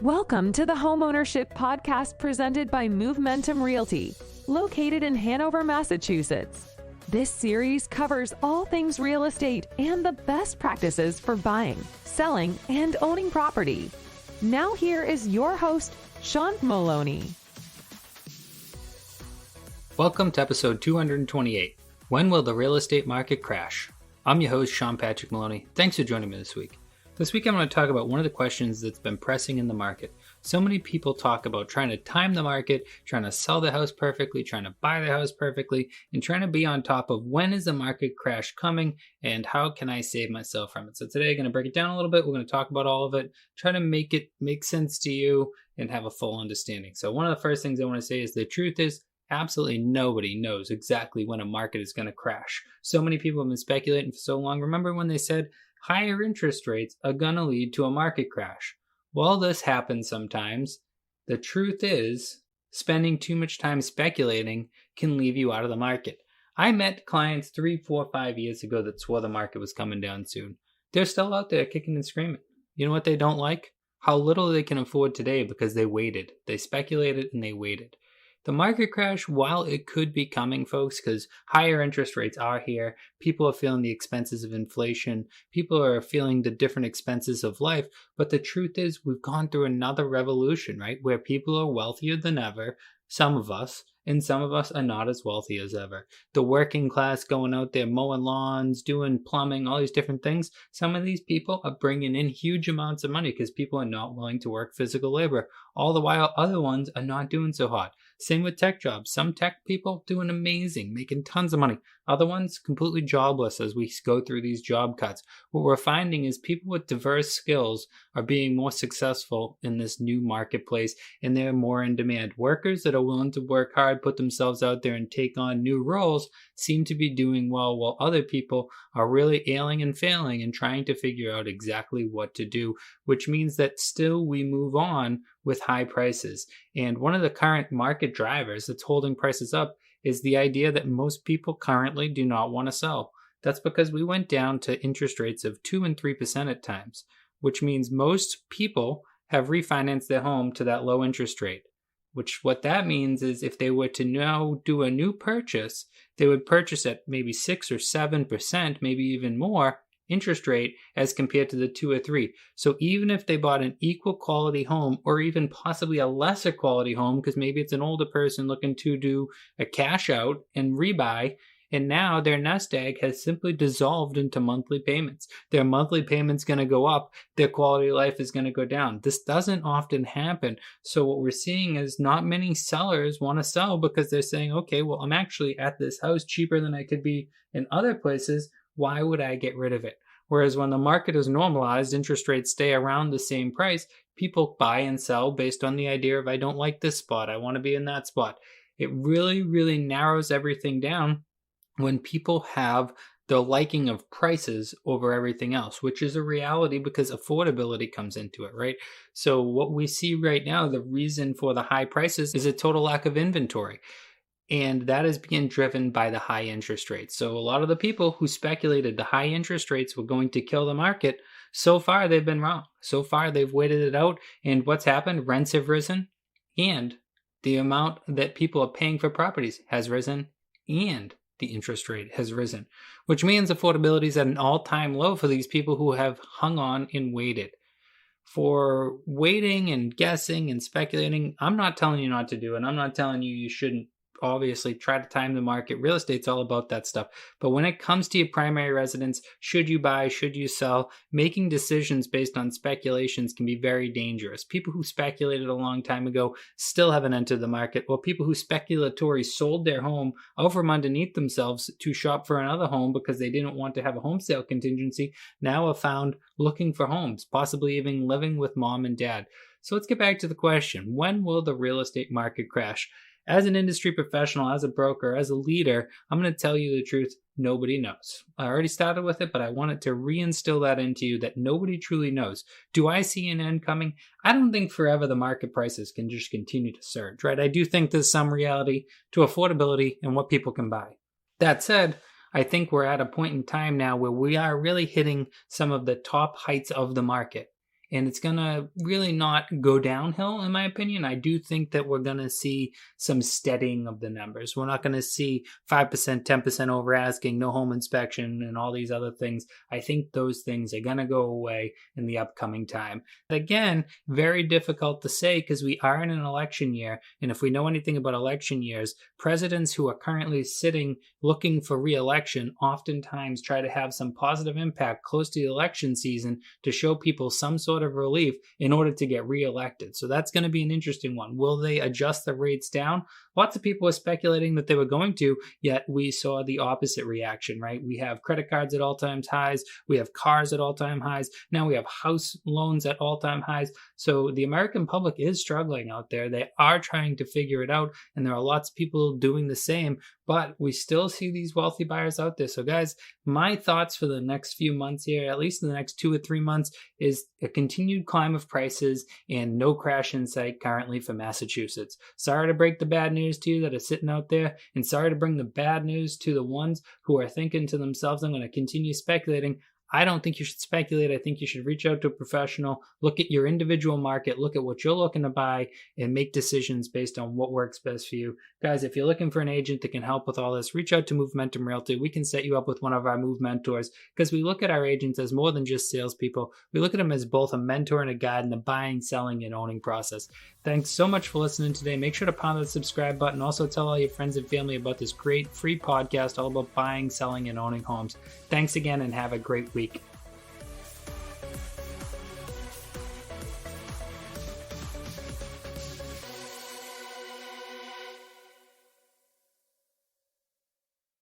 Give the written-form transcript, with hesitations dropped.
Welcome to the Homeownership podcast presented by Movementum Realty, located in Hanover, Massachusetts. This series covers all things real estate and the best practices for buying, selling, and owning property. Now here is your host, Sean Maloney. Welcome to episode 228. When will the real estate market crash? I'm your host, Sean Patrick Maloney. Thanks for joining me this week. This week I'm going to talk about one of the questions that's been pressing in the market. So many people talk about trying to time the market, trying to sell the house perfectly, trying to buy the house perfectly, and trying to be on top of when is the market crash coming and how can I save myself from it. So today I'm going to break it down a little bit. We're going to talk about all of it, try to make it make sense to you and have a full understanding. So one of the first things I want to say is the truth is absolutely nobody knows exactly when a market is going to crash. So many people have been speculating for so long. Remember when they said higher interest rates are going to lead to a market crash? Well, this happens sometimes. The truth is, spending too much time speculating can leave you out of the market. I met clients 3, 4, 5 years ago that swore the market was coming down soon. They're still out there kicking and screaming. You know what they don't like? How little they can afford today because they waited. They speculated and they waited. The market crash, while it could be coming, folks, because higher interest rates are here, people are feeling the expenses of inflation, people are feeling the different expenses of life, but the truth is we've gone through another revolution, right, where people are wealthier than ever, some of us, and some of us are not as wealthy as ever. The working class going out there mowing lawns, doing plumbing, all these different things, some of these people are bringing in huge amounts of money because people are not willing to work physical labor, all the while other ones are not doing so hot. Same with tech jobs. Some tech people doing amazing, making tons of money. Other ones completely jobless as we go through these job cuts. What we're finding is people with diverse skills are being more successful in this new marketplace and they're more in demand. Workers that are willing to work hard, put themselves out there and take on new roles seem to be doing well, while other people are really ailing and failing and trying to figure out exactly what to do, which means that still we move on with high prices. And one of the current market drivers that's holding prices up is the idea that most people currently do not want to sell. That's because we went down to interest rates of 2 and 3% at times, which means most people have refinanced their home to that low interest rate. Which what that means is if they were to now do a new purchase, they would purchase at maybe 6 or 7%, maybe even more interest rate as compared to the 2 or 3. So even if they bought an equal quality home or even possibly a lesser quality home, because maybe it's an older person looking to do a cash out and rebuy, and now their nest egg has simply dissolved into monthly payments. Their monthly payment's going to go up. Their quality of life is going to go down. This doesn't often happen. So what we're seeing is not many sellers want to sell because they're saying, okay, well, I'm actually at this house cheaper than I could be in other places. Why would I get rid of it? Whereas when the market is normalized, interest rates stay around the same price, people buy and sell based on the idea of I don't like this spot, I want to be in that spot. It really, really narrows everything down when people have the liking of prices over everything else, which is a reality because affordability comes into it, right? So what we see right now, the reason for the high prices is a total lack of inventory. And that is being driven by the high interest rates. So a lot of the people who speculated the high interest rates were going to kill the market, so far they've been wrong. So far they've waited it out. And what's happened? Rents have risen and the amount that people are paying for properties has risen and the interest rate has risen, which means affordability is at an all-time low for these people who have hung on and waited. For waiting and guessing and speculating, I'm not telling you not to do it. I'm not telling you you shouldn't obviously try to time the market. Real estate's all about that stuff. But when it comes to your primary residence, should you buy, should you sell, making decisions based on speculations can be very dangerous. People who speculated a long time ago still haven't entered the market, while people who speculatory sold their home out from underneath themselves to shop for another home because they didn't want to have a home sale contingency now are found looking for homes, possibly even living with mom and dad. So let's get back to the question. When will the real estate market crash? As an industry professional, as a broker, as a leader, I'm going to tell you the truth. Nobody knows. I already started with it, but I wanted to reinstill that into you that nobody truly knows. Do I see an end coming? I don't think forever the market prices can just continue to surge, right? I do think there's some reality to affordability and what people can buy. That said, I think we're at a point in time now where we are really hitting some of the top heights of the market. and it's going to really not go downhill, in my opinion. I do think that we're going to see some steadying of the numbers. We're not going to see 5%, 10% over asking, no home inspection, and all these other things. I think those things are going to go away in the upcoming time. Again, very difficult to say because we are in an election year, and if we know anything about election years, presidents who are currently sitting looking for re-election oftentimes try to have some positive impact close to the election season to show people some sort of relief in order to get re-elected. So that's going to be an interesting one. Will they adjust the rates down? Lots of people are speculating that they were going to, yet we saw the opposite reaction, right? We have credit cards at all-time highs. We have cars at all-time highs. Now we have house loans at all-time highs. So the American public is struggling out there. They are trying to figure it out, and there are lots of people doing the same, but we still see these wealthy buyers out there. So guys, my thoughts for the next few months here, at least in the next 2 or 3 months, is a continued climb of prices and no crash in sight currently for Massachusetts. Sorry to break the bad news to you that are sitting out there, and sorry to bring the bad news to the ones who are thinking to themselves, I'm going to continue speculating. I don't think you should speculate. I think you should reach out to a professional, look at your individual market, look at what you're looking to buy, and make decisions based on what works best for you. Guys, if you're looking for an agent that can help with all this, reach out to Movementum Realty. We can set you up with one of our Move Mentors because we look at our agents as more than just salespeople. We look at them as both a mentor and a guide in the buying, selling, and owning process. Thanks so much for listening today. Make sure to pound that subscribe button. Also tell all your friends and family about this great free podcast all about buying, selling, and owning homes. Thanks again and have a great week.